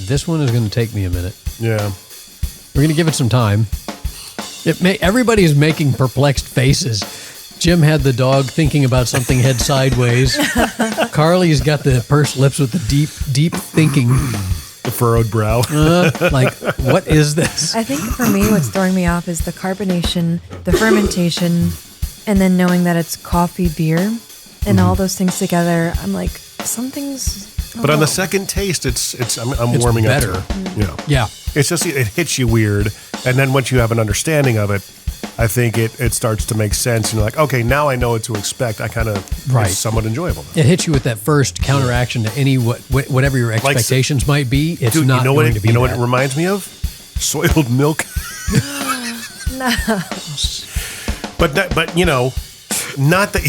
This one is going to take me a minute. Yeah. We're going to give it some time. Everybody's making perplexed faces. Jim had the dog thinking about something head sideways. Carly's got the pursed lips with the deep thinking. The furrowed brow. Like, what is this? I think for me, what's throwing me off is the carbonation, the fermentation, and then knowing that it's coffee beer and all those things together. I'm like, something's. But on the second taste, I'm warming better. up to it. You know. Yeah. It's just, it hits you weird. And then once you have an understanding of it, I think it starts to make sense. And you're like, okay, now I know what to expect. I kind of, it's somewhat enjoyable. It hits you with that first counteraction to any, whatever your expectations might be. It's dude, not going to be. You know what it reminds me of? Soiled milk. No. But you know, not that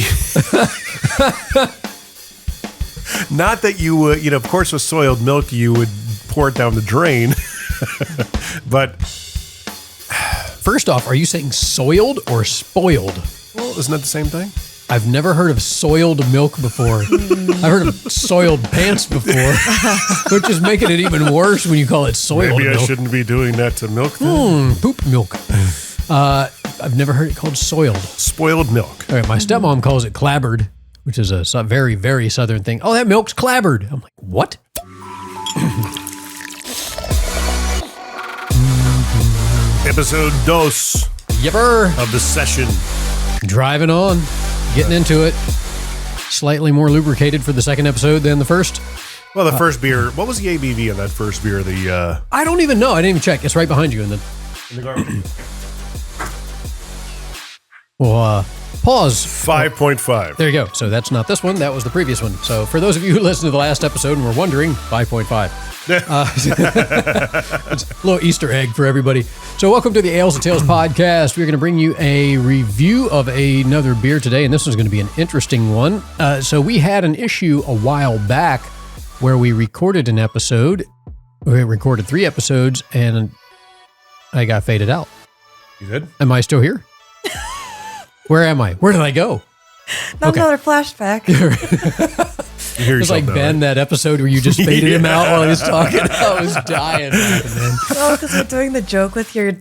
not that you would, you know, of course with soiled milk you would pour it down the drain. But first off, are you saying soiled or spoiled? Well, isn't that the same thing? I've never heard of soiled milk before. I've heard of soiled pants before, which is making it even worse when you call it soiled Maybe milk. I shouldn't be doing that to milk then. Poop milk. I've never heard it called soiled. Spoiled milk. All right, my stepmom calls it clabbered, which is a very, very southern thing. Oh, that milk's clabbered. I'm like, what? Episode dos Yipper. of the session. Driving on, getting into it. Slightly more lubricated for the second episode than the first. Well, the first beer, what was the ABV on that first beer? I don't even know. I didn't even check. It's right behind you in the garbage. Well, pause. 5.5. There you go. So that's not this one. That was the previous one. So for those of you who listened to the last episode and were wondering, 5.5. It's a little Easter egg for everybody. So welcome to the Ales and Tales podcast. We're going to bring you a review of another beer today, and this one's going to be an interesting one. So we had an issue a while back where we recorded an episode. We recorded 3 episodes, and I got faded out. You did? Am I still here? Where am I? Where did I go? Not another flashback. You hear It was yourself like now, Ben, right? that episode where you just faded him out while he was talking. I was dying laughing, man. Oh, because we're doing the joke with your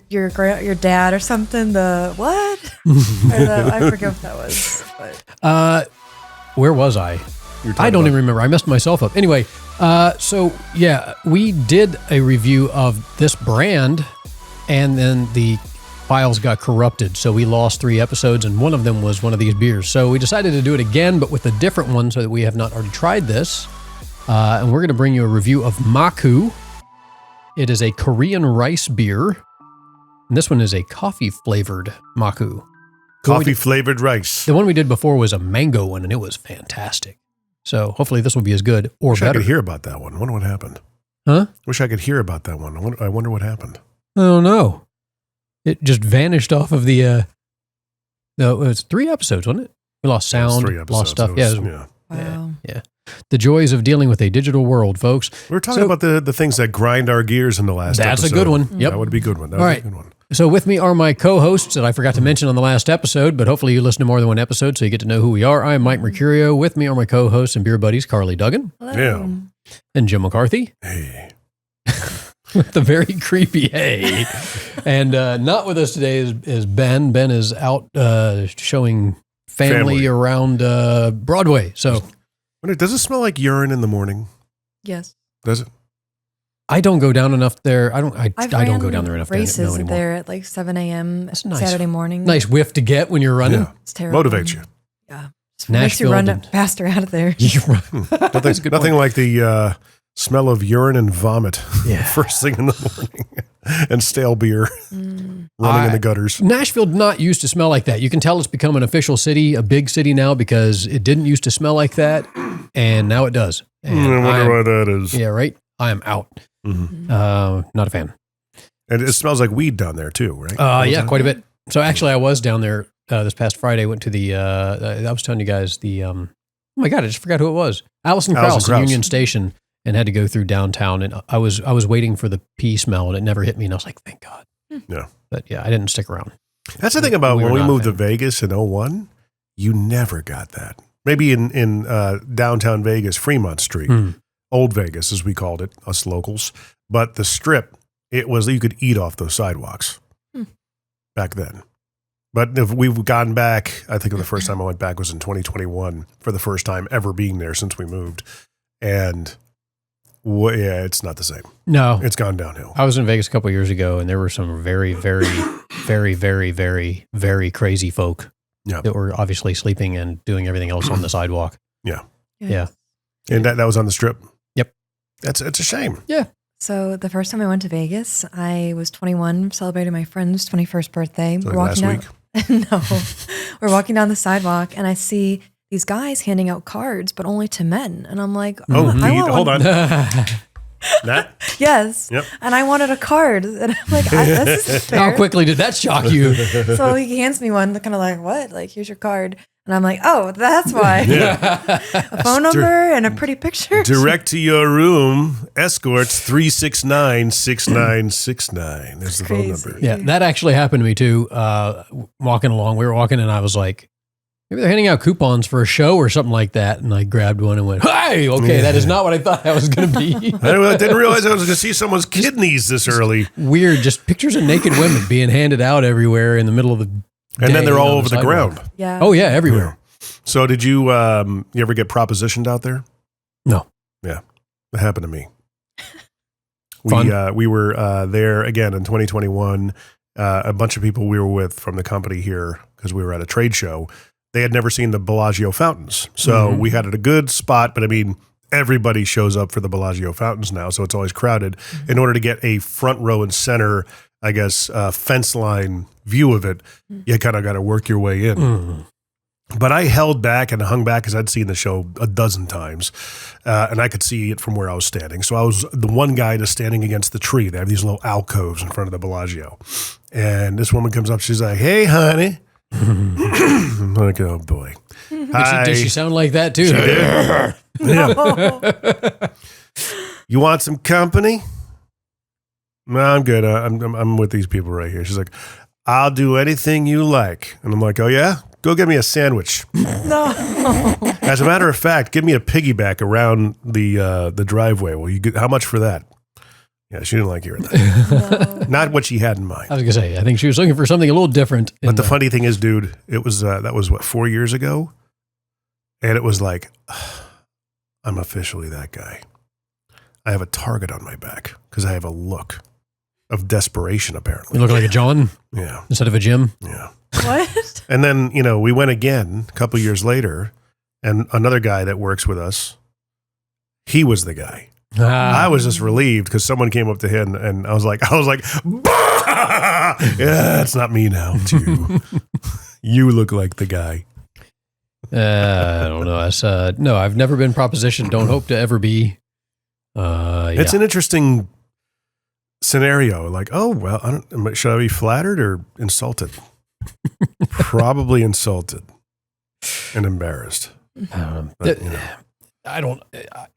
dad or something. The what? I forget what that was. But. Where was I? I don't even remember. I messed myself up. Anyway, so yeah, we did a review of this brand, and then the files got corrupted. So we lost 3 episodes, and one of them was one of these beers. So we decided to do it again, but with a different one so that we have not already tried this. And we're going to bring you a review of Makku. It is a Korean rice beer. And this one is a coffee-flavored Makku. Coffee-flavored rice. The one we did before was a mango one, and it was fantastic. So hopefully this will be as good or Wish better. I could hear about that one. I wonder what happened. Huh? Wish I could hear about that one. I wonder what happened. I don't know. It just vanished off of the. No, it was 3 episodes, wasn't it? We lost sound, 3 episodes. lost stuff. Yeah. Wow. Yeah. The joys of dealing with a digital world, folks. We were talking about the things that grind our gears in the last episode. That's a good one. Yep. That would be a good one. That All would right. be a good one. So with me are my co-hosts that I forgot to mention on the last episode, but hopefully you listen to more than one episode so you get to know who we are. I'm Mike Mercurio. With me are my co-hosts and beer buddies, Carly Duggan Hello. Yeah. and Jim McCarthy. Hey. With the very creepy hey. And not with us today is Ben. Ben is out showing family around Broadway. So Does it smell like urine in the morning? Yes. Does it? I don't go down enough there. I don't go down there enough to know races anymore. there at like 7 a.m. That's nice. Saturday morning. Nice whiff to get when you're running. Yeah. It's terrible. Motivates you. Yeah. Just makes Nashville you run did- faster out of there. You run. That's a good Nothing point. like the smell of urine and vomit Yeah. first thing in the morning and stale beer running in the gutters. Nashville did not used to smell like that. You can tell it's become an official city, a big city now, because it didn't used to smell like that, and now it does. And I wonder why that is. Yeah, right? I am out. Mhm. Not a fan. And it smells like weed down there too, right? Yeah, quite a bit. So actually, I was down there this past Friday. Went to the, I was telling you guys the, oh my God, I just forgot who it was. Allison Krauss at Union Station, and had to go through downtown. And I was waiting for the pee smell, and it never hit me. And I was like, thank God. Yeah. But yeah, I didn't stick around. That's the thing about We were when we not moved to fan. Vegas in 01, you never got that. Maybe in downtown Vegas, Fremont Street. Old Vegas, as we called it, us locals. But the Strip, it was, you could eat off those sidewalks back then. But if we've gone back, I think the first time I went back was in 2021 for the first time ever being there since we moved. And yeah, it's not the same. No. It's gone downhill. I was in Vegas a couple of years ago, and there were some very, very, very, very, very, very crazy folk that were obviously sleeping and doing everything else on the sidewalk. Yeah. Yeah. And that was on the Strip? Yep. It's a shame. Yeah. So the first time I went to Vegas, I was 21, celebrating my friend's 21st birthday. So last week? No, we're walking down the sidewalk, and I see these guys handing out cards, but only to men. And I'm like, hold on. That? Yes. Yep. And I wanted a card. And I'm like, this is fair. How quickly did that shock you? So he hands me one, kind of like, what? Like, here's your card. And I'm like, oh, that's why. A phone number and a pretty picture. Direct to your room, escorts 369-6969 is the phone number. Yeah, that actually happened to me too. Walking along, we were walking, and I was like, maybe they're handing out coupons for a show or something like that. And I grabbed one and went, hey, okay, that is not what I thought that was going to be. I didn't realize I was going to see someone's kidneys this early. Weird, just pictures of naked women being handed out everywhere in the middle of the And then they're all over the ground. Yeah. Oh, yeah, everywhere. So did you ever get propositioned out there? No. Yeah, it happened to me. Fun. We were there again in 2021. A bunch of people we were with from the company here, because we were at a trade show, they had never seen the Bellagio fountains. So we had it a good spot, but I mean, everybody shows up for the Bellagio fountains now, so it's always crowded. In order to get a front row and center, I guess, fence line view of it, you kind of got to work your way in. But I held back and hung back because I'd seen the show a dozen times, and I could see it from where I was standing. So I was the one guy just standing against the tree. They have these little alcoves in front of the Bellagio. And this woman comes up. She's like, hey, honey. I'm like, oh, boy. Did she sound like that, too? She did. Yeah. You want some company? No, I'm good. I'm with these people right here. She's like, I'll do anything you like. And I'm like, oh, yeah? Go get me a sandwich. No. As a matter of fact, give me a piggyback around the driveway. Well, you get how much for that? Yeah, she didn't like hearing that. No. Not what she had in mind. I was going to say, I think she was looking for something a little different. But the funny thing is, dude, it was that was what, 4 years ago? And it was like, I'm officially that guy. I have a target on my back because I have a look of desperation, apparently. You look like a John? Yeah. Instead of a Jim? Yeah. What? And then, we went again a couple years later, and another guy that works with us, he was the guy. I was just relieved because someone came up to him, and I was like, bah! Yeah, it's not me now. It's you. You look like the guy. I don't know. No, I've never been propositioned. Don't hope to ever be. It's an interesting scenario. Like, oh, well, should I be flattered or insulted? Probably insulted and embarrassed. I don't.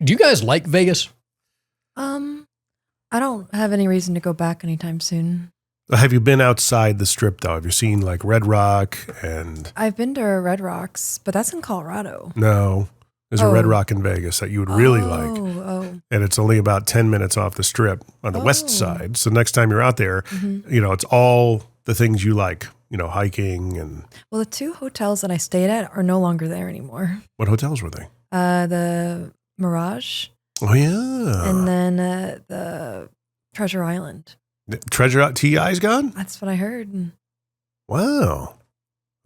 Do you guys like Vegas? I don't have any reason to go back anytime soon. Have you been outside the Strip, though? Have you seen like Red Rock and... I've been to Red Rocks, but that's in Colorado. No. There's a Red Rock in Vegas that you would really like. Oh. And it's only about 10 minutes off the Strip on the west side. So next time you're out there, it's all the things you like, hiking and... Well, the two hotels that I stayed at are no longer there anymore. What hotels were they? The Mirage. Oh, yeah. And then the Treasure Island. Treasure T.I.'s gone? That's what I heard. Wow.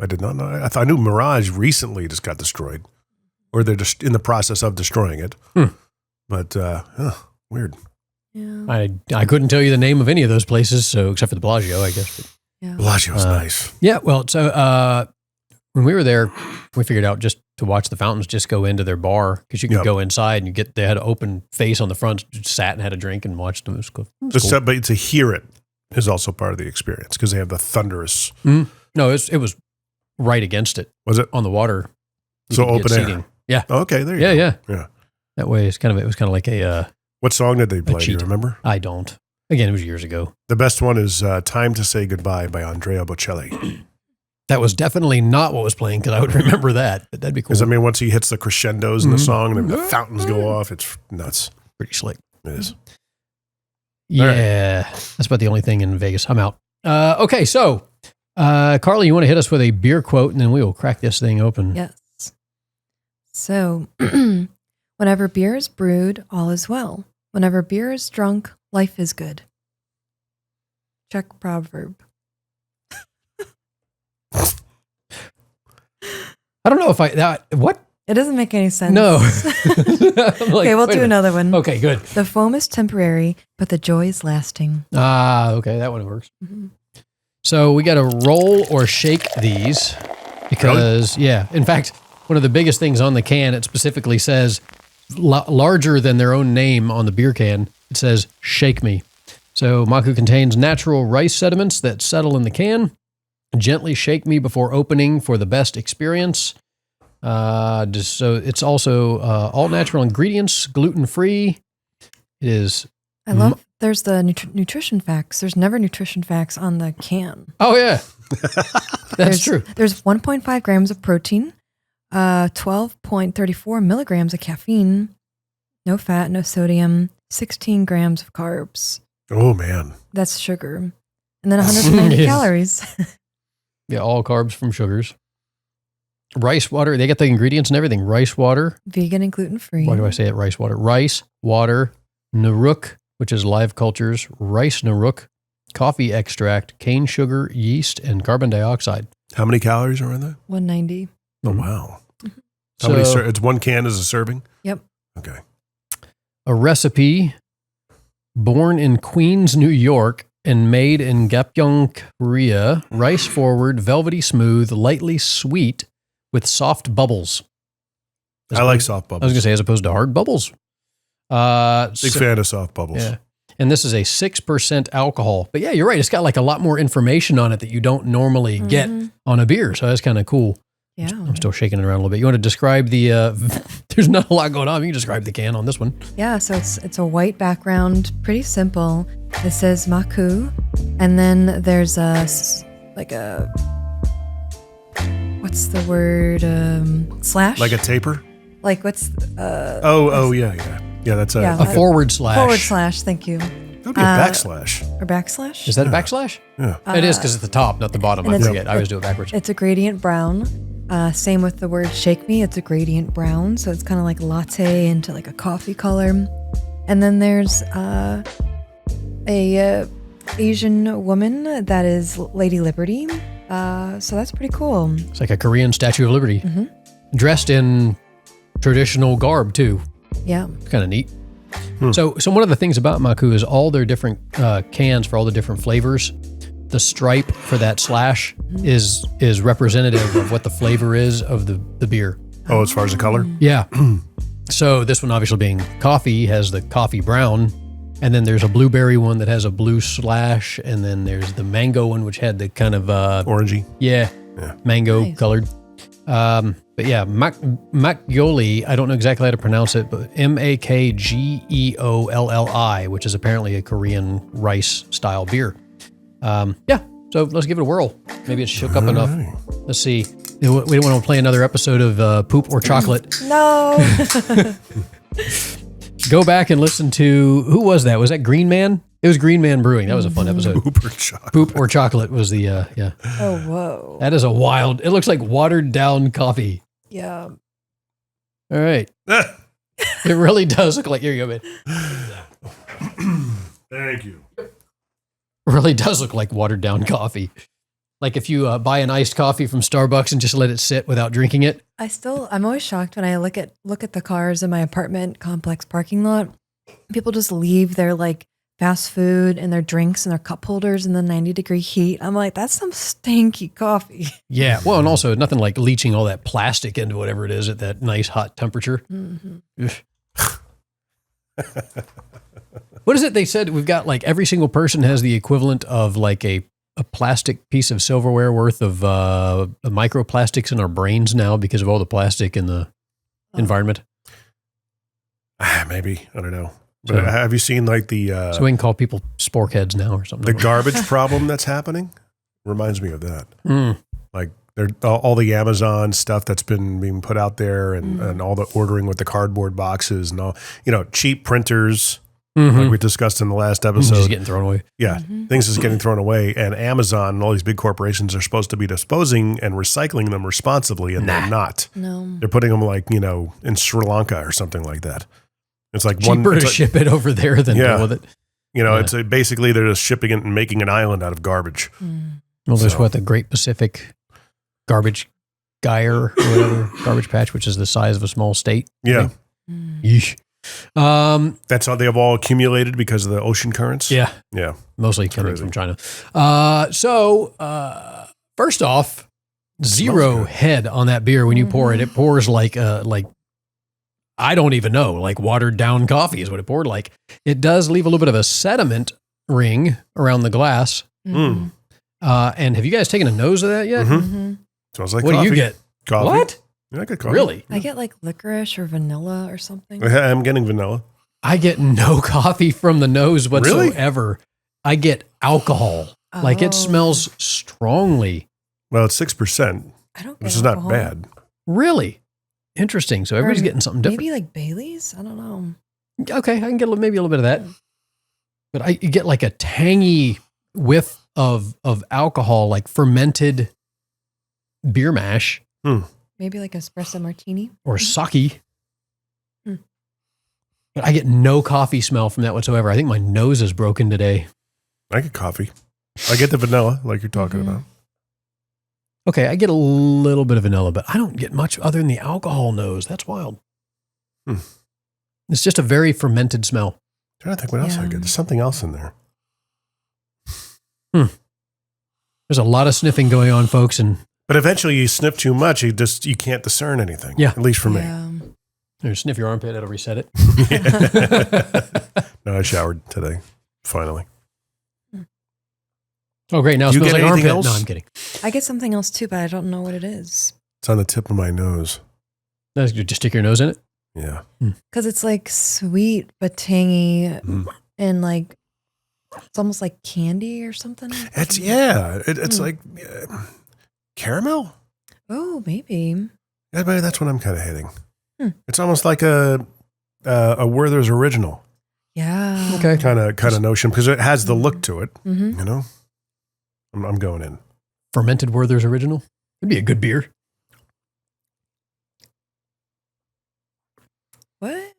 I did not know. I knew Mirage recently just got destroyed. Or they're just in the process of destroying it. But, weird. Yeah. I couldn't tell you the name of any of those places, so except for the Bellagio, I guess. But, Yeah. Bellagio's nice. Yeah, well, so when we were there, we figured out just to watch the fountains, just go into their bar because you could go inside and they had an open face on the front, just sat and had a drink and watched them. It was cool. But to hear it is also part of the experience because they have the thunderous. No, it was right against it. Was it on the water? So open air. Seating. Yeah. Okay, there you go. Yeah. That way, it was kind of like a. What song did they play? Do you remember? I don't. Again, it was years ago. The best one is "Time to Say Goodbye" by Andrea Bocelli. That was definitely not what was playing because I would remember that. But that'd be cool. Because once he hits the crescendos in the song and then the fountains go off, it's nuts. pretty slick. It is. Yeah, that's about the only thing in Vegas. I'm out. Okay, so Carly, you want to hit us with a beer quote, and then we will crack this thing open. Yes. So, whenever beer is brewed, all is well. Whenever beer is drunk, life is good. Czech proverb. I don't know if what? It doesn't make any sense. No. Okay, we'll do another one. Okay, good. The foam is temporary, but the joy is lasting. Okay, that one works. Mm-hmm. So we got to roll or shake these because, yeah, in fact, one of the biggest things on the can, it specifically says larger than their own name on the beer can. It says shake me. So Makku contains natural rice sediments that settle in the can. Gently shake me before opening for the best experience. So it's also all natural ingredients, gluten-free. It is. I love there's the nutrition facts. There's never nutrition facts on the can. Oh, yeah. That's true. There's 1.5 grams of protein, 12.34 milligrams of caffeine, no fat, no sodium, 16 grams of carbs. Oh, man. That's sugar. And then 190 Yes. calories. Yeah, all carbs from sugars. Rice water. They got the ingredients and everything. Rice water. Vegan and gluten-free. Why do I say it? Rice water. Rice, water, naruk, which is live cultures, rice naruk, coffee extract, cane sugar, yeast, and carbon dioxide. How many calories are in that? 190. Oh, wow. How So, many? It's one can as a serving? Yep. Okay. a recipe born in Queens, New York, and made in Gapyeong, Korea. Rice forward, velvety smooth, lightly sweet, with soft bubbles. I like soft bubbles. I was going to say, as opposed to hard bubbles. Big fan of soft bubbles. Yeah. And this is a 6% alcohol. But yeah, you're right. It's got like a lot more information on it that you don't normally get on a beer. So that's kind of cool. Yeah. I'm still shaking it around a little bit. You want to describe the, there's not a lot going on. You can describe the can on this one. Yeah, so it's a white background, pretty simple. It says Makku, and then there's what's the word? Slash? Like a taper? Like what's Yeah. Yeah, that's a, Yeah. A forward slash. forward slash, thank you. that would be a backslash. Or backslash? Is that a backslash? Yeah. It is because it's the top, not the bottom. I and it's- forget. I always do it backwards. It's a gradient brown. Same with the word shake me. It's a gradient brown. So it's kind of like latte into like a coffee color. And then there's a Asian woman that is Lady Liberty. So that's pretty cool. It's like a Korean Statue of Liberty. Dressed in traditional garb, too. Yeah. It's kind of neat. So one of the things about Makku is all their different cans for all the different flavors. The stripe for that slash is representative of what the flavor is of the beer. Oh, as far as the color? Yeah. So this one obviously being coffee has the coffee brown, and then there's a blueberry one that has a blue slash, and then there's the mango one which had the kind of Orangey. mango Nice. colored. But yeah, Makgeolli, I don't know exactly how to pronounce it, but Makgeolli, which is apparently a Korean rice style beer. So let's give it a whirl. Maybe it's shook up enough. Let's see. We don't want to play another episode of Poop or Chocolate. No. Go back and listen to, who was that? Was that Green Man? It was Green Man Brewing. That was a fun episode. Poop or chocolate. Poop or Chocolate was the, yeah. Oh, whoa. That is a wild, it looks like watered down coffee. Yeah. All right. It really does look like, here you go, man. Thank you. It really does look like watered down coffee. Like if you buy an iced coffee from Starbucks and just let it sit without drinking it. I'm always shocked when I look at the cars in my apartment complex parking lot. People just leave their like fast food and their drinks and their cup holders in the 90-degree heat. I'm like, that's some stinky coffee. Yeah. Well, and also nothing like leaching all that plastic into whatever it is at that nice hot temperature. What is it they said? We've got like every single person has the equivalent of like a plastic piece of silverware worth of microplastics in our brains now because of all the plastic in the environment. Maybe. I don't know. But have you seen like the So we can call people spork heads now or something. the garbage problem that's happening? Reminds me of that. Like all the Amazon stuff that's been being put out there, and all the ordering with the cardboard boxes and all, cheap printers, like we discussed in the last episode. Just getting thrown away. Yeah, things is getting thrown away, and Amazon and all these big corporations are supposed to be disposing and recycling them responsibly, and they're not. No. They're putting them in Sri Lanka or something like that. It's like cheaper to ship it over there than deal with it. It's basically they're just shipping it and making an island out of garbage. Well, there's the Great Pacific Garbage Gyre or whatever, garbage patch, which is the size of a small state. Yeah. Yeesh. That's how they have all accumulated because of the ocean currents. Yeah. Yeah. Mostly coming from China. First off, zero head on that beer when you pour it. It pours like I don't even know, like watered down coffee is what it poured like. It does leave a little bit of a sediment ring around the glass. And have you guys taken a nose of that yet? Smells like what coffee. Do you get? Coffee. What? Yeah, I get coffee. Really? I get like licorice or vanilla or something. I'm getting vanilla. I get no coffee from the nose whatsoever. Really? I get alcohol. Like it smells strongly. Well, it's 6%. I don't get which is not bad. Really? Interesting. So everybody's getting something different. Maybe like Bailey's? I don't know. Okay, I can get maybe a little bit of that. But you get like a tangy whiff of alcohol, like fermented beer mash. Maybe like espresso martini. Or sake. But I get no coffee smell from that whatsoever. I think my nose is broken today. I get coffee. I get the vanilla like you're talking about. Okay, I get a little bit of vanilla, but I don't get much other than the alcohol nose. That's wild. It's just a very fermented smell. I'm trying to think what else I get. There's something else in there. There's a lot of sniffing going on, folks. But eventually you sniff too much, you can't discern anything. Yeah. At least for me. Or sniff your armpit, it'll reset it. No, I showered today, finally. Oh, great. Now it smells like armpit. Else? No, I'm kidding. I get something else too, but I don't know what it is. It's on the tip of my nose. You just stick your nose in it? Yeah. Because it's like sweet but tangy and like it's almost like candy or something. It's like caramel. Oh, maybe. Yeah, maybe that's what I'm kind of hitting. It's almost like a Werther's original. Yeah. Okay. Kind of notion because it has the look to it. You know. I'm going in. Fermented Werther's original. It'd be a good beer. What?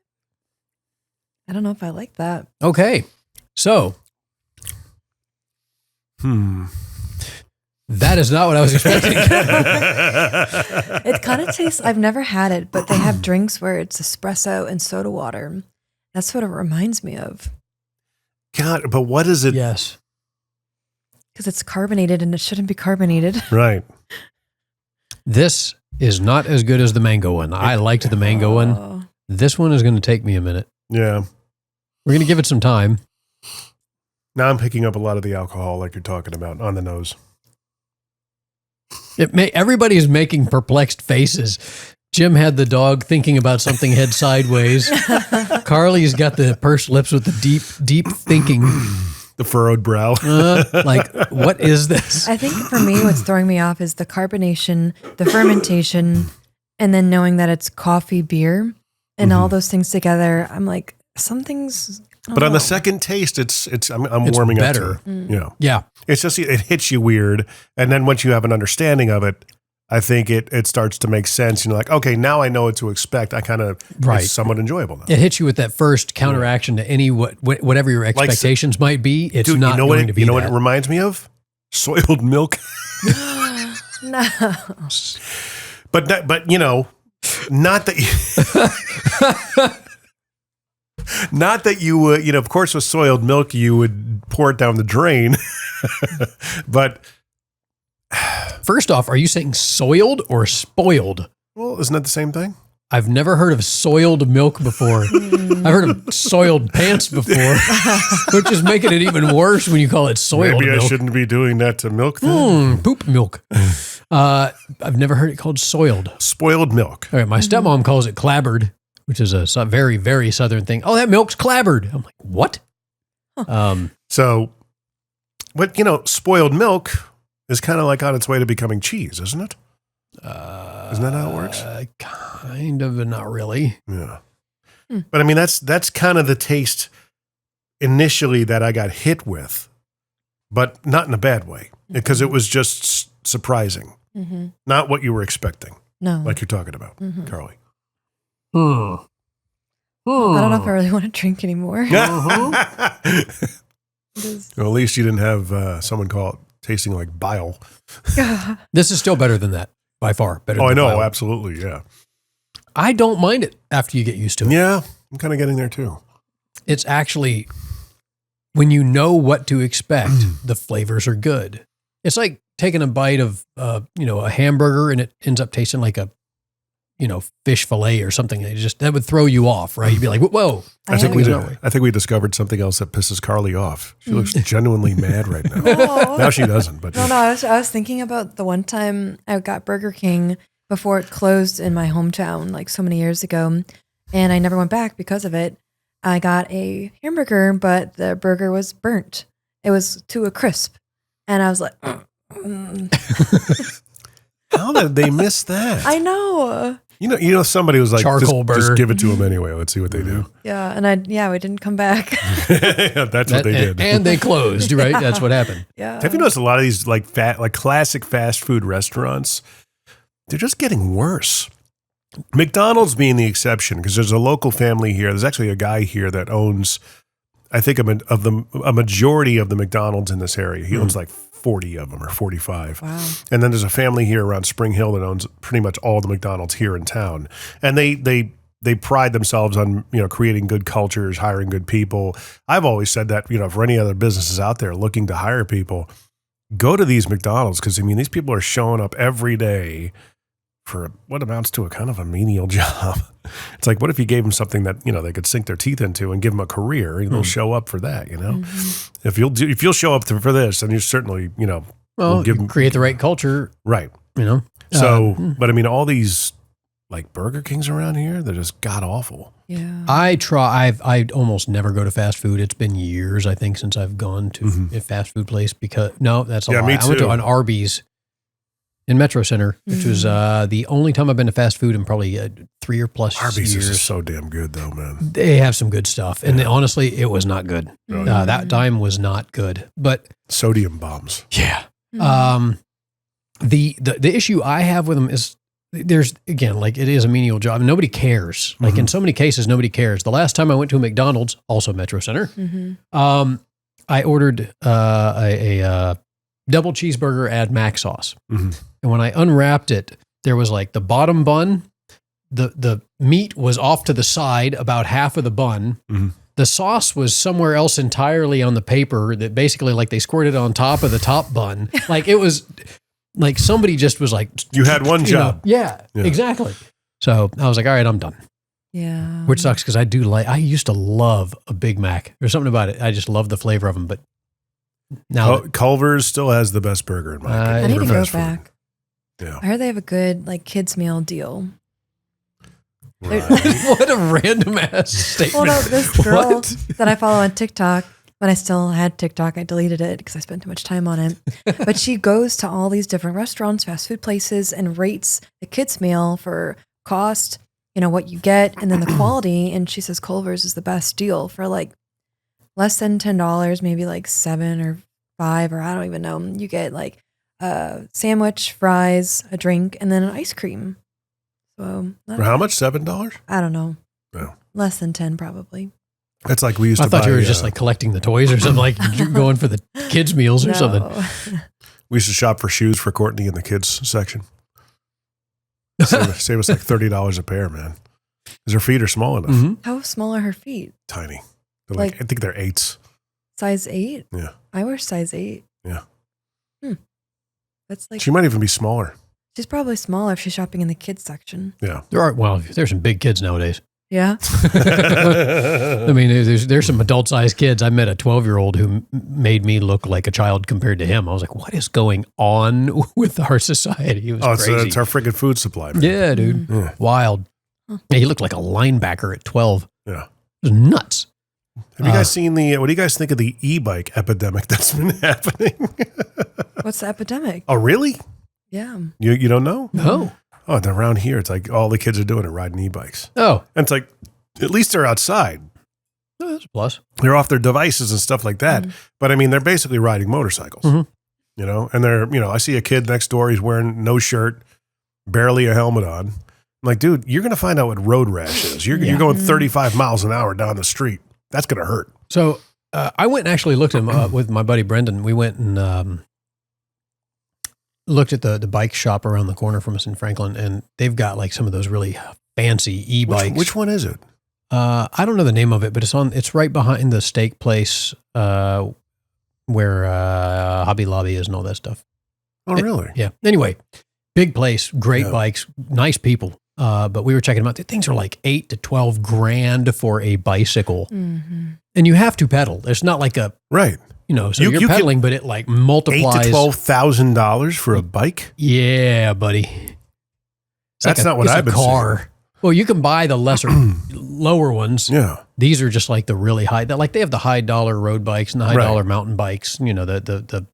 I don't know if I like that. Okay. So. That is not what I was expecting. It kind of tastes, I've never had it, but they have drinks where it's espresso and soda water. That's what it reminds me of. God, but what is it? Yes. Because it's carbonated and it shouldn't be carbonated. Right. This is not as good as the mango one. I liked the mango one. This one is going to take me a minute. Yeah. We're going to give it some time. Now I'm picking up a lot of the alcohol like you're talking about on the nose. Everybody is making perplexed faces. Jim had the dog thinking about something head sideways. Carly's got the pursed lips with the deep thinking. The furrowed brow. Like, what is this? I think for me, what's throwing me off is the carbonation, the fermentation, and then knowing that it's coffee beer and all those things together. I'm like, something's. But on the second taste, I'm warming better. up to it. Yeah. It's just, it hits you weird. And then once you have an understanding of it, I think it starts to make sense. You're like, okay, now I know what to expect. I kind of, it's somewhat enjoyable now. It hits you with that first counteraction to any, whatever your expectations might be. It's not going to be You know what it reminds me of? Soiled milk. No. But you know, not that not that you would, of course with soiled milk, you would pour it down the drain. But first off, are you saying soiled or spoiled? Well, isn't that the same thing? I've never heard of soiled milk before. I've heard of soiled pants before, which is making it even worse when you call it soiled milk. Maybe I shouldn't be doing that to milk then. Poop milk. I've never heard it called soiled. Spoiled milk. All right, my stepmom calls it clabbered, which is a very, very southern thing. Oh, that milk's clabbered. I'm like, what? So, but spoiled milk is kind of like on its way to becoming cheese, isn't it? Isn't that how it works? Kind of, but not really. Yeah. But I mean, that's kind of the taste initially that I got hit with, but not in a bad way, because it was just surprising. Not what you were expecting. No. Like you're talking about, Carly. I don't know if I really want to drink anymore. Well, at least you didn't have someone call it tasting like bile. This is still better than that, by far. Better. Oh, than I know. bile. Absolutely. Yeah. I don't mind it after you get used to it. Yeah. I'm kind of getting there too. It's actually, when you know what to expect, the flavors are good. It's like taking a bite of, a hamburger and it ends up tasting like a, fish fillet or something. That would throw you off, right? You'd be like, whoa. I think we discovered something else that pisses Carly off. She looks genuinely mad right now. No. Now she doesn't. But No, I was thinking about the one time I got Burger King before it closed in my hometown, like so many years ago, and I never went back because of it. I got a hamburger, but the burger was burnt. It was to a crisp, and I was like, how did they miss that? I know. Somebody was like, charcoal burger. Just give it to them anyway. Let's see what they do. Yeah, and we didn't come back. That's what they did. And they closed, right? That's what happened. Yeah. Have you noticed a lot of these like classic fast food restaurants? They're just getting worse. McDonald's being the exception, because there's a local family here. There's actually a guy here that owns, I think, a majority of the McDonald's in this area. He owns like 40 of them or 45. Wow. And then there's a family here around Spring Hill that owns pretty much all the McDonald's here in town. And they pride themselves on, creating good cultures, hiring good people. I've always said that, for any other businesses out there looking to hire people, go to these McDonald's, because these people are showing up every day for what amounts to a kind of a menial job. It's like, what if you gave them something that, they could sink their teeth into and give them a career? They'll show up for that, If you'll show up for this, then you certainly, Well, create the right culture. Right. So, but all these like Burger Kings around here, they're just god awful. Yeah. I almost never go to fast food. It's been years, I think, since I've gone to a fast food place that's a lie. Me too. I went to an Arby's in Metro Center, which was the only time I've been to fast food in probably 3 or plus Arby's years. is so damn good though, man. They have some good stuff. And honestly, it was not good. That time was not good. But sodium bombs. yeah. The issue I have with them is there's, again, like it is a menial job. Nobody cares. Like in so many cases, nobody cares. The last time I went to a McDonald's, also Metro Center, I ordered a double cheeseburger, add mac sauce. And when I unwrapped it, there was like the bottom bun, the meat was off to the side, about half of the bun. The sauce was somewhere else entirely on the paper, that basically like they squirted on top of the top bun. Like it was like somebody just was like, you had one job. Yeah, exactly. So I was like, all right, I'm done. Yeah. Which sucks, because I used to love a Big Mac. There's something about it. I just love the flavor of them. But now Culver's still has the best burger in my opinion. I need to go Fast food. back. Yeah. I heard they have a good kids meal deal. Right. what a random ass statement. Well, no, this girl What? that I follow on TikTok, when I still had TikTok, I deleted it because I spent too much time on it. But she goes to all these different restaurants, fast food places, and rates the kids meal for cost, what you get, and then the quality. And she says Culver's is the best deal for like less than $10, maybe like $7 or $5, or I don't even know. You get like a sandwich, fries, a drink, and then an ice cream. So For how much? $7? I don't know. No. Less than 10 probably. That's like we used I to thought buy, you were just like collecting the toys or something, like you're going for the kids' meals or something. we used to shop for shoes for Courtney in the kids section. Save us like $30 a pair, man. Because her feet are small enough. How small are her feet? Tiny. They're like, I think they're 8s. Size 8? Yeah. I wear size 8. Yeah. That's like, She might even be smaller. she's probably smaller if she's shopping in the kids section. Yeah. There's some big kids nowadays. Yeah. I mean, there's some adult-sized kids. I met a 12-year-old who made me look like a child compared to him. I was like, what is going on with our society? It was crazy. It's our freaking food supply, man. Yeah, dude. Yeah. Wild. Yeah, he looked like a linebacker at 12. Yeah. It was nuts. Have you guys seen what do you guys think of the e-bike epidemic that's been happening? What's the epidemic? Oh, really? Yeah. You don't know? No. Oh, and around here, it's like all the kids are doing it, riding e-bikes. Oh. And it's like, at least they're outside. Oh, that's a plus. They're off their devices and stuff like that. But I mean, they're basically riding motorcycles, you know, and I see a kid next door. He's wearing no shirt, barely a helmet on. I'm like, dude, you're going to find out what road rash is. You're going 35 miles an hour down the street. That's going to hurt. So I went and actually looked at him with my buddy Brendan. We went and looked at the bike shop around the corner from us in Franklin, and they've got like some of those really fancy e-bikes. Which one is it? I don't know the name of it, but it's right behind the steak place where Hobby Lobby is and all that stuff. Oh, really? Yeah. Anyway, big place, great bikes, nice people. But we were checking them out. The things are like $8,000 to $12,000 for a bicycle, and you have to pedal. It's not like a right. You know, so you're pedaling, but it like multiplies. $8,000 to $12,000 for a bike? Yeah, buddy. That's not what I've been seeing. Well, you can buy the lower ones. Yeah. These are just like the really high. Like they have the high dollar road bikes and the high dollar mountain bikes. You know, the.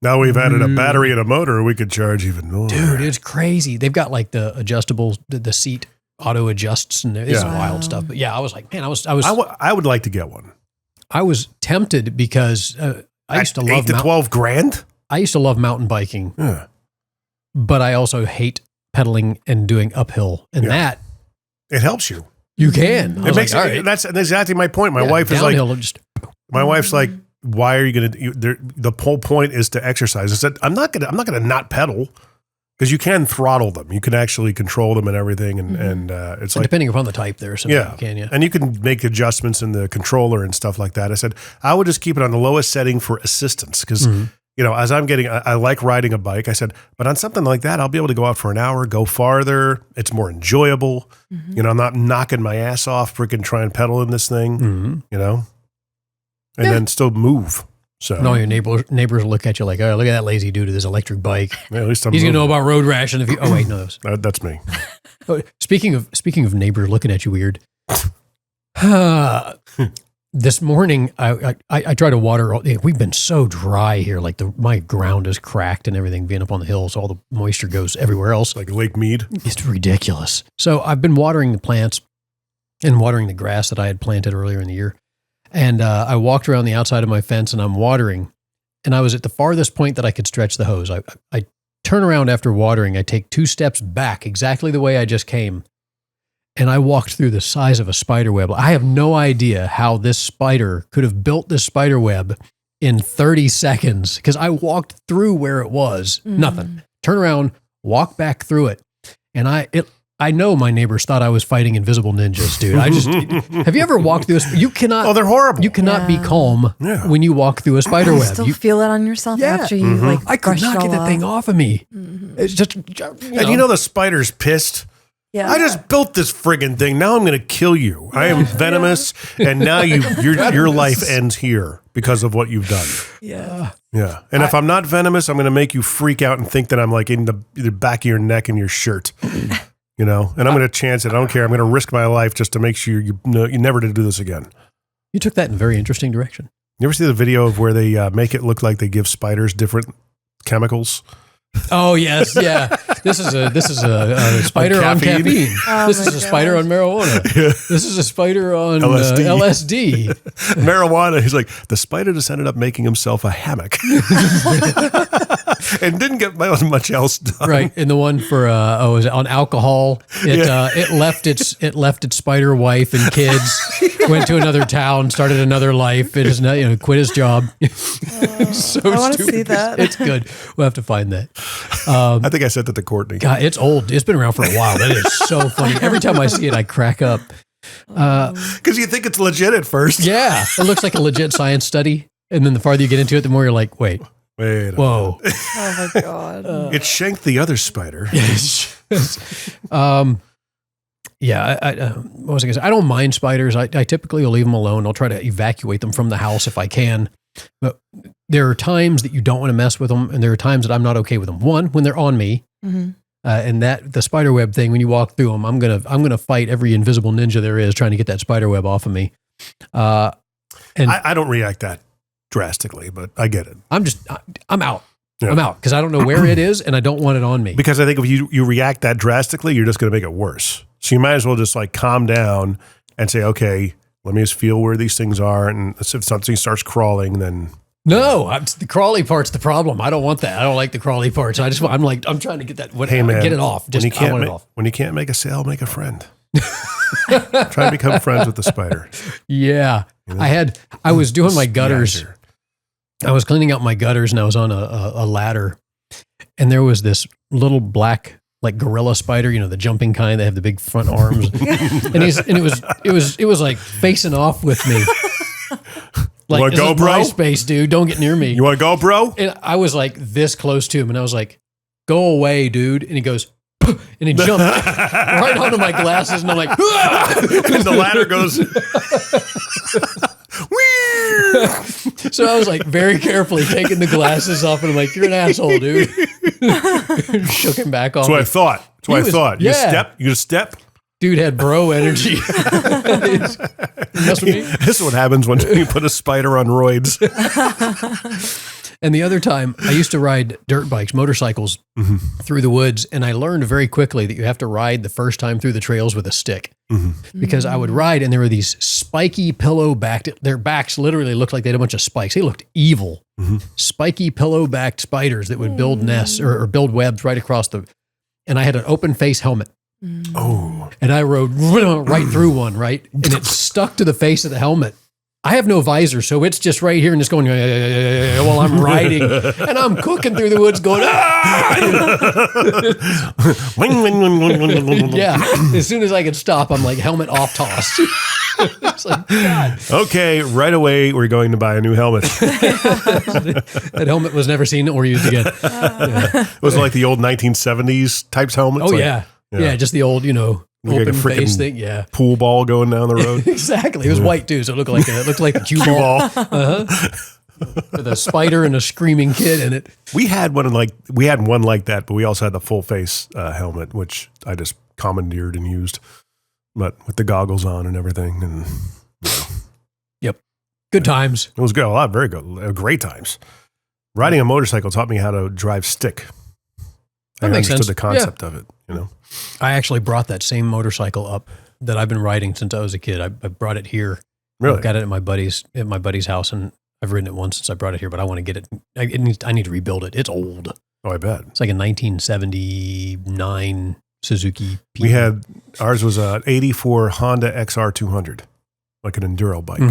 Now we've added a battery and a motor. We could charge even more. Dude, it's crazy. They've got like the adjustable, the seat auto adjusts, and it's wild stuff. But yeah, I was like, man, I would like to get one. I was tempted because I used to love $8,000 to $12,000. I used to love mountain biking, but I also hate pedaling and doing uphill, and that it helps you. You can. It makes that's exactly my point. My wife is like, my wife's like, why are you going to? The whole point is to exercise. I said, I'm not going to not pedal. Because you can throttle them, you can actually control them and everything, and it's like depending upon the type, there, so you can, and you can make adjustments in the controller and stuff like that. I said I would just keep it on the lowest setting for assistance because as I'm getting, I like riding a bike. I said, but on something like that, I'll be able to go out for an hour, go farther. It's more enjoyable. I'm not knocking my ass off freaking trying to pedal in this thing. And then still move. So all your neighbors will look at you like, oh, look at that lazy dude with his electric bike. Yeah, at least he's gonna know about road rash. And oh wait, no, that's me. Speaking of neighbors looking at you weird, this morning I try to water. We've been so dry here, like my ground is cracked and everything. Being up on the hills, all the moisture goes everywhere else. Like Lake Mead. It's ridiculous. So I've been watering the plants and watering the grass that I had planted earlier in the year. And I walked around the outside of my fence and I'm watering. And I was at the farthest point that I could stretch the hose. I turn around after watering. I take 2 steps back exactly the way I just came. And I walked through the size of a spider web. I have no idea how this spider could have built this spider web in 30 seconds because I walked through where it was. Nothing. Turn around, walk back through it. And I know my neighbors thought I was fighting invisible ninjas, dude. Have you ever walked through you cannot. Oh, they're horrible. You cannot be calm when you walk through a spider web. You feel it on yourself after you I could not get that thing off of me. It's just, and the spider's pissed. Yeah. I just built this friggin' thing. Now I'm going to kill you. I am venomous, and now your life ends here because of what you've done. Yeah. Yeah. And if I'm not venomous, I'm going to make you freak out and think that I'm like in the back of your neck and your shirt. And I'm going to chance it. I don't care. I'm going to risk my life just to make sure you never to do this again. You took that in a very interesting direction. You ever see the video of where they make it look like they give spiders different chemicals? Oh yes, yeah. This is a spider on caffeine. This is a spider on marijuana. Yeah. This is a spider on LSD. Marijuana. He's like, the spider just ended up making himself a hammock, and didn't get much else done. Right, and the one for was it on alcohol? It left its spider wife and kids, went to another town, started another life. It is not, quit his job. So I want to see that. It's good. We'll have to find that. I think I sent that to Courtney. God, it's old. It's been around for a while. That is so funny. Every time I see it, I crack up. Because you think it's legit at first. Yeah, it looks like a legit science study. And then the farther you get into it, the more you're like, wait. Whoa. Oh my God. It shanked the other spider. What was I going to say? I don't mind spiders. I typically will leave them alone. I'll try to evacuate them from the house if I can. But there are times that you don't want to mess with them, and there are times that I'm not okay with them. One, when they're on me, and that the spider web thing. When you walk through them, I'm gonna fight every invisible ninja there is trying to get that spider web off of me. And I don't react that drastically, but I get it. I'm out. I'm out because I don't know where it is and I don't want it on me. Because I think if you react that drastically, you're just going to make it worse. So you might as well just like calm down and say, okay, let me just feel where these things are. And if something starts crawling, then. No, the crawly part's the problem. I don't want that. I don't like the crawly parts. I'm trying to get that. Hey man, get it off. Just I want it off. When you can't make a sale, make a friend. Try and become friends with the spider. Yeah. You know? I was doing my gutters. I was cleaning out my gutters and I was on a ladder and there was this little black, like gorilla spider, you know, the jumping kind. They have the big front arms and it was like facing off with me. Like, you want to go, bro? My space, dude. Don't get near me. You want to go, bro? And I was like this close to him and I was like, go away, dude. And he goes, and he jumped right onto my glasses and I'm like, ah! And the ladder goes. So I was like very carefully taking the glasses off and I'm like, you're an asshole, dude. Shook him back off. That's what I thought. That's what I thought. You Yeah. You step. Dude had bro energy. Mess with me. This is what happens when you put a spider on roids. And the other time, I used to ride dirt bikes, motorcycles through the woods, and I learned very quickly that you have to ride the first time through the trails with a stick. Because I would ride, and there were these spiky pillow-backed, their backs literally looked like they had a bunch of spikes. They looked evil. Spiky pillow-backed spiders that would build nests or build webs right across and I had an open face helmet. Oh. And I rode right through one, right? And it stuck to the face of the helmet. I have no visor, so it's just right here and it's going while I'm riding. And I'm cooking through the woods going, ah! Yeah. As soon as I could stop, I'm like, helmet off toss. It's like, God. Okay, right away, we're going to buy a new helmet. That helmet was never seen or used again. Yeah. Was it like the old 1970s types helmets? Oh, like, yeah. Just the old, Like open face thing, yeah. Pool ball going down the road. Exactly. It was white too, so it looked like a cue ball. With a spider and a screaming kid in it. We had one like that, but we also had the full face helmet, which I just commandeered and used, but with the goggles on and everything. And Yep, good times. It was good, very good, great times. Riding a motorcycle taught me how to drive stick. That I makes understood sense. the concept of it, I actually brought that same motorcycle up that I've been riding since I was a kid. I brought it here. Really? I've got it at my buddy's house, and I've ridden it once since I brought it here. But I want to get it. I need to rebuild it. It's old. Oh, I bet. It's like a 1979 Suzuki. Ours was a '84 Honda XR200, like an enduro bike,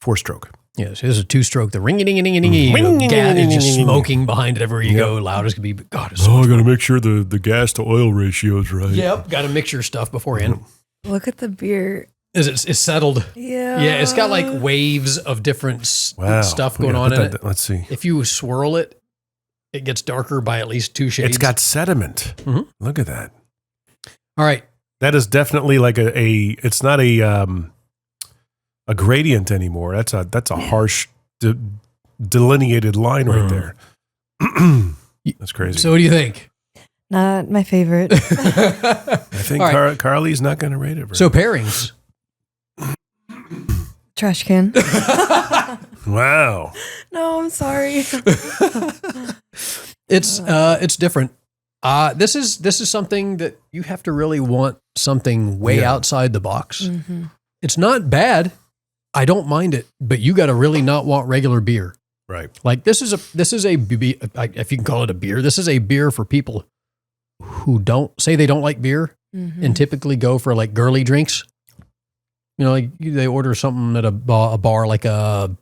4-stroke. Yeah, so this is a 2-stroke. The ring-a-ding-a-ding-a-ding. Gas is just smoking behind it everywhere you go. Loud as can be. But God, it's so I got to make sure the gas to oil ratio is right. Yep, got to mix your stuff beforehand. Look at the beer. It's settled. Yeah. Yeah, it's got like waves of different stuff going on in it. Let's see. If you swirl it, it gets darker by at least 2 shades. It's got sediment. Look at that. All right. That is definitely like it's not a gradient anymore. That's a harsh delineated line right there. That's crazy. So what do you think? Not my favorite. I think Carly's not going to rate it. So pairings. Trash can. Wow. No, I'm sorry. It's different. This is something that you have to really want something way outside the box. It's not bad. I don't mind it, but you got to really not want regular beer. Right. Like this is a if you can call it a beer, this is a beer for people who don't say they don't like beer and typically go for like girly drinks. Like they order something at a bar like a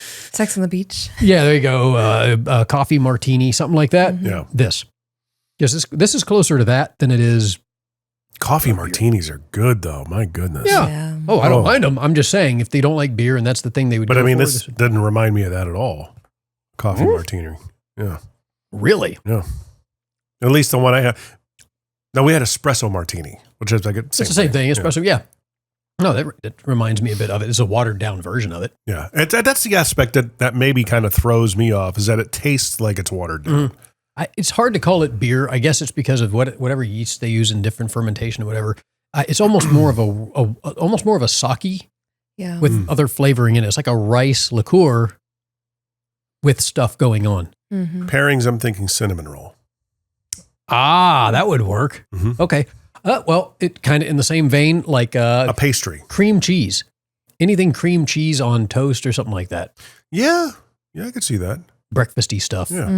Sex on the Beach. Yeah, there you go. A coffee martini, something like that. Yeah. This is closer to that than it is. Coffee martinis are good though. My goodness. Yeah. Oh, I don't mind them. I'm just saying if they don't like beer and that's the thing they would. But go I mean, for, this doesn't remind me of that at all. Coffee martini. Yeah. Really? Yeah. At least the one I have. No, we had espresso martini, which is like it's the same thing. Espresso. Yeah. No, that reminds me a bit of it. It's a watered down version of it. Yeah. That's the aspect that maybe kind of throws me off is that it tastes like it's watered down. It's hard to call it beer. I guess it's because of whatever yeast they use in different fermentation or whatever. It's almost more of a sake with other flavoring in it. It's like a rice liqueur with stuff going on. Pairings, I'm thinking cinnamon roll. Ah, that would work. Okay. Well, it kind of in the same vein, like a pastry. Cream cheese. Anything cream cheese on toast or something like that. Yeah, I could see that. Breakfasty stuff. Yeah.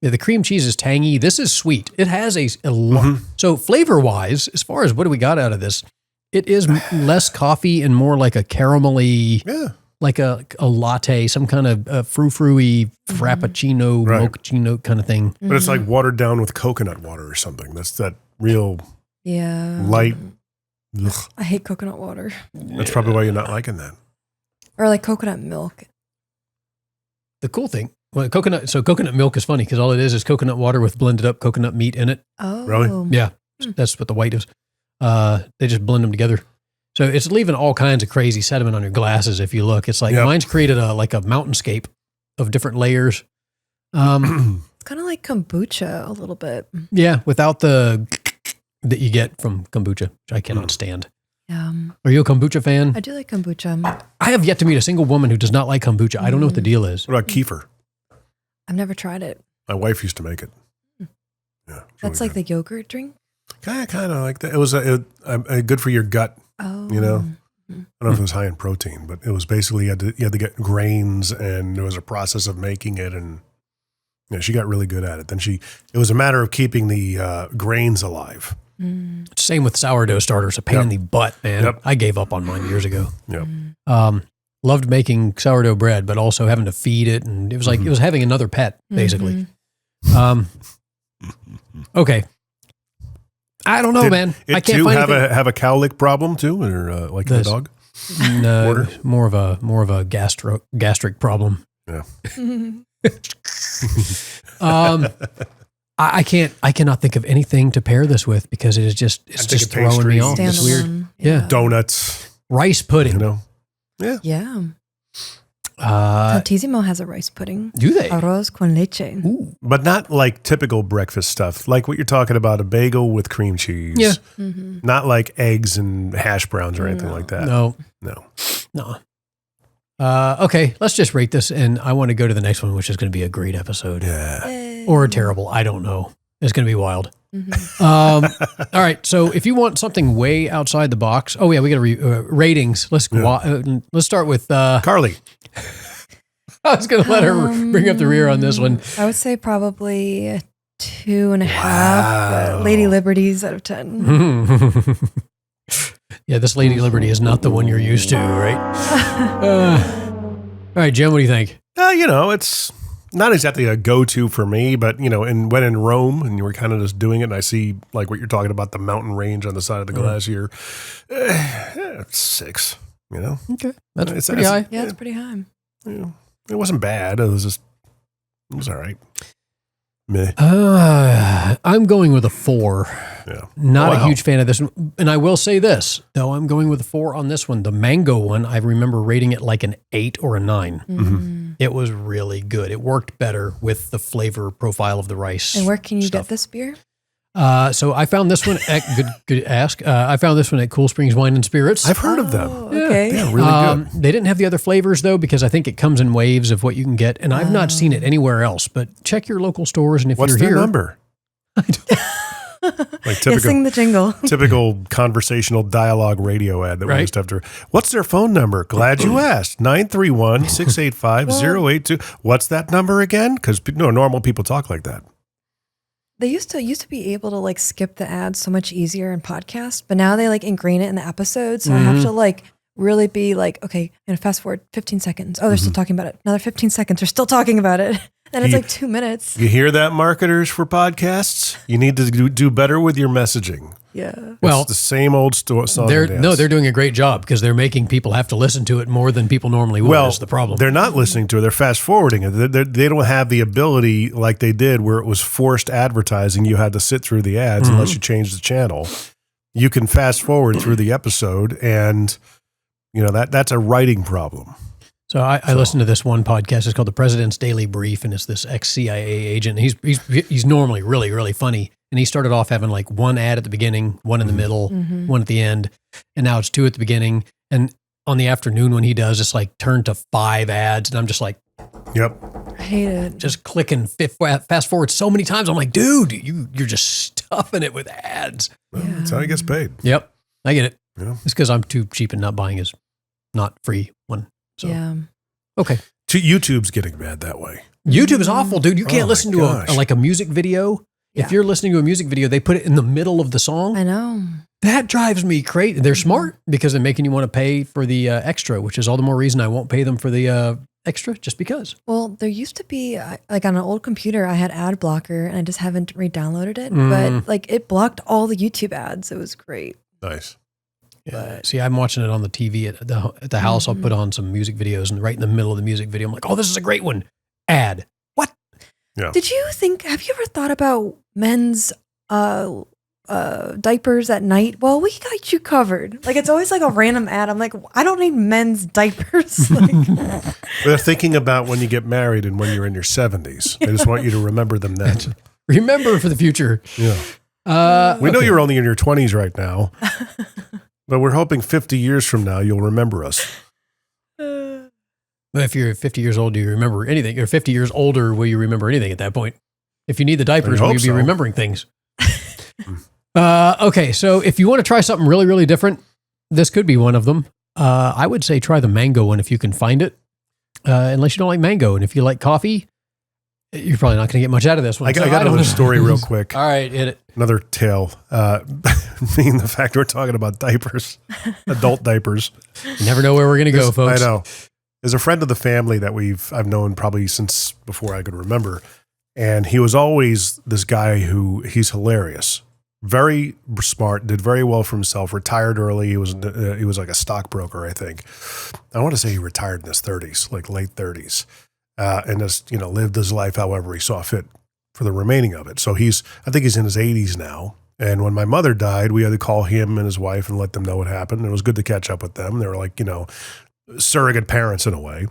Yeah, the cream cheese is tangy. This is sweet. It has a lot. So flavor-wise, as far as what do we got out of this, it is less coffee and more like a caramelly, like a latte, some kind of frou-frou-y frappuccino, mochaccino kind of thing. But it's like watered down with coconut water or something. That's that real light. Ugh. I hate coconut water. That's probably why you're not liking that. Or like coconut milk. The cool thing, coconut milk is funny because all it is coconut water with blended up coconut meat in it. Oh. Really? Yeah, that's what the white is. They just blend them together. So it's leaving all kinds of crazy sediment on your glasses if you look. It's like mine's created a mountainscape of different layers. It's kind of like kombucha a little bit. Yeah, without the that you get from kombucha, which I cannot stand. Yeah. Are you a kombucha fan? I do like kombucha. I have yet to meet a single woman who does not like kombucha. I don't know what the deal is. What about kefir? I've never tried it. My wife used to make it. Yeah, that's really like the yogurt drink? Kind of like that. It was good for your gut. Oh. You know? I don't know if it was high in protein, but it was basically you had to get grains, and there was a process of making it, and she got really good at it. Then it was a matter of keeping the grains alive. Same with sourdough starters, a pain in the butt, man. Yep. I gave up on mine years ago. Yep. Loved making sourdough bread, but also having to feed it, and it was like it was having another pet, basically. Okay. I don't know, man. I can't find have a cowlick problem too, or like the dog. No, more of a gastric problem. Yeah. I cannot think of anything to pair this with because it's just throwing me off. It's weird. Yeah. Donuts, rice pudding. Yeah. Tantissimo has a rice pudding. Do they? Arroz con leche. Ooh. But not like typical breakfast stuff, like what you're talking about, a bagel with cream cheese. Yeah. Not like eggs and hash browns or anything like that. No. Okay, let's just rate this, and I want to go to the next one, which is going to be a great episode. Yeah. Or terrible. I don't know. It's going to be wild. All right. So if you want something way outside the box, we got to ratings. Let's start with Carly. I was going to let her bring up the rear on this one. I would say probably a 2.5 Lady Liberties out of 10. Yeah, this Lady Liberty is not the one you're used to, right? All right, Jim, what do you think? It's not exactly a go-to for me, but when in Rome and you were kind of just doing it, and I see like what you're talking about, the mountain range on the side of the glass here, 6. Okay, that's pretty high. Yeah, it's pretty high. It wasn't bad. It was all right. Meh. I'm going with a 4. Yeah. Not a huge fan of this one. And I will say this, though, I'm going with a 4 on this one. The mango one, I remember rating it like an 8 or a 9. It was really good. It worked better with the flavor profile of the rice. And where can you get this beer? So I found this one at good ask. I found this one at Cool Springs Wine and Spirits. I've heard of them. Okay. Yeah, really good. They didn't have the other flavors though, because I think it comes in waves of what you can get, and I've not seen it anywhere else. But check your local stores, and if What's you're their here, number? Like typical, sing the jingle. Typical conversational dialogue radio ad that we used to have to. What's their phone number? Glad you asked. 931-685-082. What's that number again? Because normal people talk like that. They used to be able to like skip the ads so much easier in podcasts, but now they like ingrain it in the episode. So I have to like really be like, okay, I'm gonna fast forward 15 seconds. Oh, they're still talking about it. Another 15 seconds. They're still talking about it. And it's like 2 minutes. You hear that, marketers for podcasts? You need to do better with your messaging. Yeah. Well, it's the same old song. They're doing a great job because they're making people have to listen to it more than people normally would. Well, is the problem. They're not listening to it. They're fast forwarding it. They don't have the ability like they did where it was forced advertising. You had to sit through the ads unless you changed the channel. You can fast forward through the episode, and that's a writing problem. So I listened to this one podcast. It's called The President's Daily Brief, and it's this ex-CIA agent. He's normally really, really funny. And he started off having like one ad at the beginning, one in the middle, one at the end. And now it's 2 at the beginning. And on the afternoon when he does, it's like turned to 5 ads. And I'm just like, yep. Right. hate it. Just clicking fast forward so many times. I'm like, dude, you're just stuffing it with ads. Well, that's how he gets paid. Yep, I get it. Yeah. It's because I'm too cheap and not buying his not free one. So. Yeah. Okay. YouTube's getting bad that way. YouTube is awful, dude. You can't listen to a music video. Yeah. If you're listening to a music video, they put it in the middle of the song. I know. That drives me crazy. They're smart because they're making you want to pay for the extra, which is all the more reason I won't pay them for the extra, just because. Well, there used to be, like on an old computer, I had ad blocker and I just haven't re-downloaded it. But like it blocked all the YouTube ads. It was great. Nice. Yeah. See, I'm watching it on the TV at the house. I'll put on some music videos, and right in the middle of the music video, I'm like, oh, this is a great one. Ad. What? Yeah. Did you think, have you ever thought about men's diapers at night? Well, we got you covered. Like it's always like a random ad. I'm like, I don't need men's diapers. Like, They're thinking about when you get married and when you're in your 70s. They just want you to remember them then. Remember for the future. Yeah. We know you're only in your 20s right now, but we're hoping 50 years from now you'll remember us. If you're 50 years old, do you remember anything? You're 50 years older, will you remember anything at that point? If you need the diapers, will you be remembering things? Okay, so if you want to try something really, really different, this could be one of them. I would say try the mango one if you can find it, unless you don't like mango. And if you like coffee, you're probably not going to get much out of this one. I got another story real quick. All right, hit it. Another tale, being the fact we're talking about diapers, adult diapers. You never know where we're going to go, folks. I know. There's a friend of the family that I've known probably since before I could remember. And he was always this guy he's hilarious, very smart, did very well for himself, retired early. He was like a stockbroker, I think. I want to say he retired in his 30s, like late 30s, and just, lived his life however he saw fit for the remaining of it. So I think he's in his 80s now. And when my mother died, we had to call him and his wife and let them know what happened. It was good to catch up with them. They were like, surrogate parents in a way.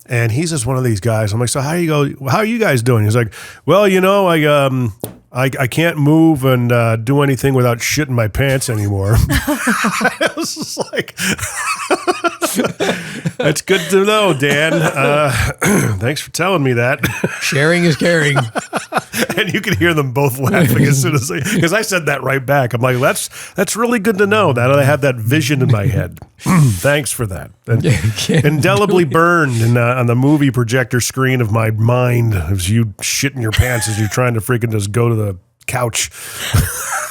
And he's just one of these guys. I'm like, so how are you guys doing? He's like, well, I can't move and do anything without shitting my pants anymore. I was just like, that's good to know, Dan. Thanks for telling me that. Sharing is caring. And you can hear them both laughing as soon as because I said that right back. I'm like, that's really good to know that I have that vision in my head. Thanks for that. And indelibly burned on the movie projector screen of my mind as you shitting your pants as you're trying to freaking just go to the couch.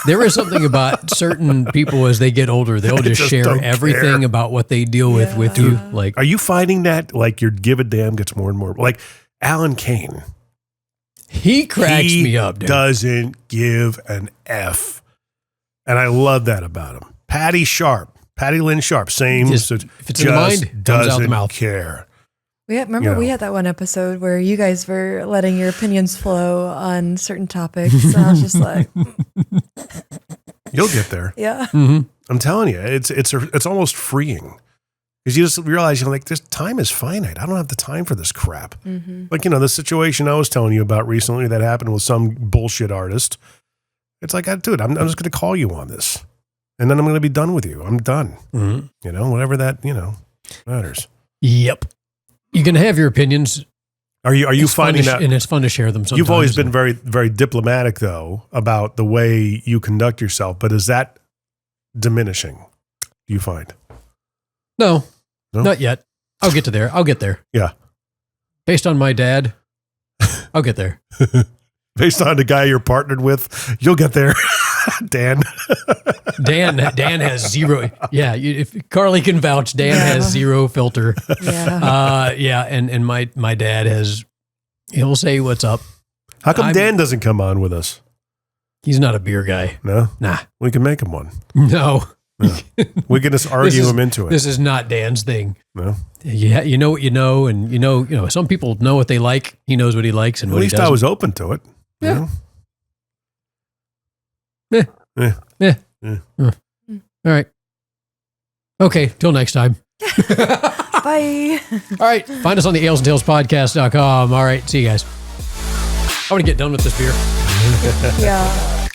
There is something about certain people as they get older, they'll just share everything about what they deal with you. Like, are you finding that like your give a damn gets more and more like Alan Kane? He cracks me up, dude. Doesn't give an F. And I love that about him. Patty Lynn Sharp, same. If it's in the mind, comes out the mouth. Care. We had that one episode where you guys were letting your opinions flow on certain topics. And I was just like, you'll get there. Yeah. Mm-hmm. I'm telling you, it's almost freeing. Because you just realize, like, this time is finite. I don't have the time for this crap. Mm-hmm. Like, the situation I was telling you about recently that happened with some bullshit artist. It's like, dude, I'm just going to call you on this. And then I'm going to be done with you. I'm done. Mm-hmm. Whatever that, matters. Yep. You can have your opinions. Are you finding that? And it's fun to share them sometimes. You've always been very, very diplomatic, though, about the way you conduct yourself. But is that diminishing, do you find? No, not yet. I'll get there. Yeah. Based on my dad, I'll get there. Based on the guy you're partnered with, you'll get there. Dan. Dan has zero. Yeah. If Carly can vouch, Dan has zero filter. Yeah. And my dad he'll say what's up. How come Dan doesn't come on with us? He's not a beer guy. No? Nah. We can make him one. No. We can just argue him into it. This is not Dan's thing. No. Yeah, you know what you know, and some people know what they like. He knows what he likes and what he doesn't. At least I was open to it. Yeah. All right. Okay, till next time. Bye. All right, find us on the alesandtalespodcast.com. All right, see you guys. I want to get done with this beer. Yeah.